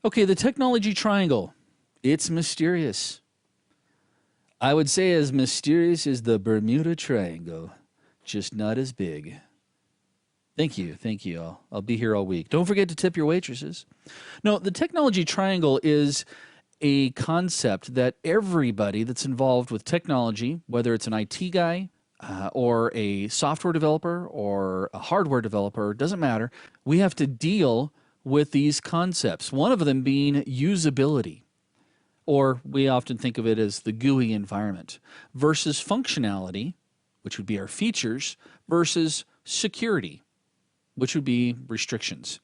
Okay, the technology triangle. It's mysterious. I would say as mysterious as the Bermuda Triangle, just not as big. Thank you, thank you. I'll be here all week. Don't forget to tip your waitresses. No, the technology triangle is a concept that everybody that's involved with technology, whether it's an IT guy or a software developer or a hardware developer, doesn't matter. We have to deal with these concepts. One of them being usability, or we often think of it as the GUI environment, versus functionality, which would be our features, versus security, which would be restrictions.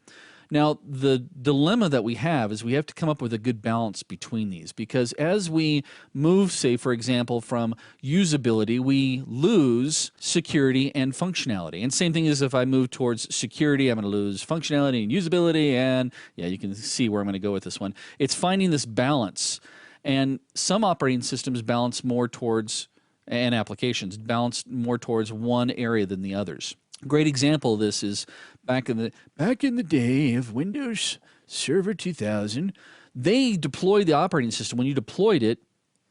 Now, the dilemma that we have is we have to come up with a good balance between these, because as we move, say, for example, from usability, we lose security and functionality. And same thing as if I move towards security, I'm going to lose functionality and usability. And yeah, you can see where I'm going to go with this one. It's finding this balance. And some operating systems balance more towards, and applications balance more towards one area than the others. Great example of this is back in the day of Windows Server 2000, they deployed the operating system. When you deployed it,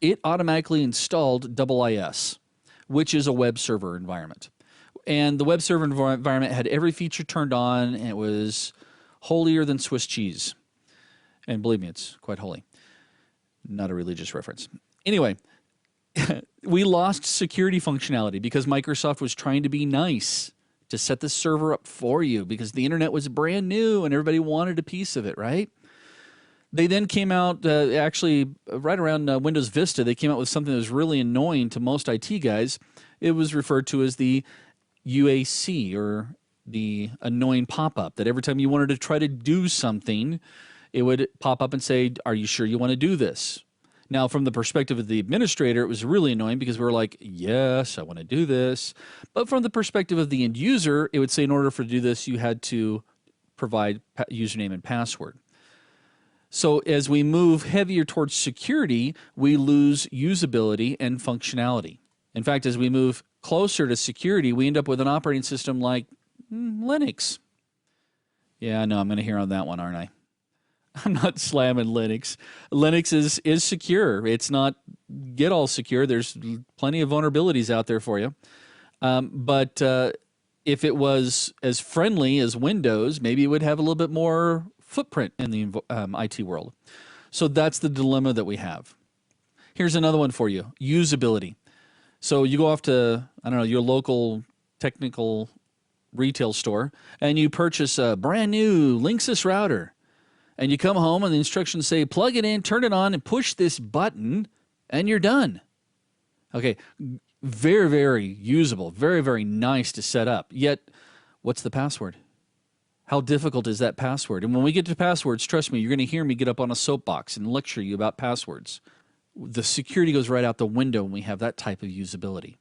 it automatically installed IIS, which is a web server environment. And the web server environment had every feature turned on, and it was holier than Swiss cheese. And believe me, it's quite holy. Not a religious reference. Anyway, we lost security functionality because Microsoft was trying to be nice to set the server up for you because the internet was brand new and everybody wanted a piece of it, right? They then came out, actually right around Windows Vista, they came out with something that was really annoying to most IT guys. It was referred to as the UAC, or the annoying pop-up, that every time you wanted to try to do something, it would pop up and say, are you sure you want to do this? Now, from the perspective of the administrator, it was really annoying because we were like, yes, I want to do this. But from the perspective of the end user, it would say in order for to do this, you had to provide username and password. So as we move heavier towards security, we lose usability and functionality. In fact, as we move closer to security, we end up with an operating system like Linux. Yeah, I know, I'm going to hear on that one, aren't I? I'm not slamming Linux. Linux is secure. It's not get all secure. There's plenty of vulnerabilities out there for you. But if it was as friendly as Windows, maybe it would have a little bit more footprint in the IT world. So that's the dilemma that we have. Here's another one for you, usability. So you go off to, I don't know, your local technical retail store, and you purchase a brand new Linksys router. And you come home and the instructions say, plug it in, turn it on, and push this button, and you're done. Okay, very, very usable, very, very nice to set up. Yet, what's the password? How difficult is that password? And when we get to passwords, trust me, you're going to hear me get up on a soapbox and lecture you about passwords. The security goes right out the window when we have that type of usability.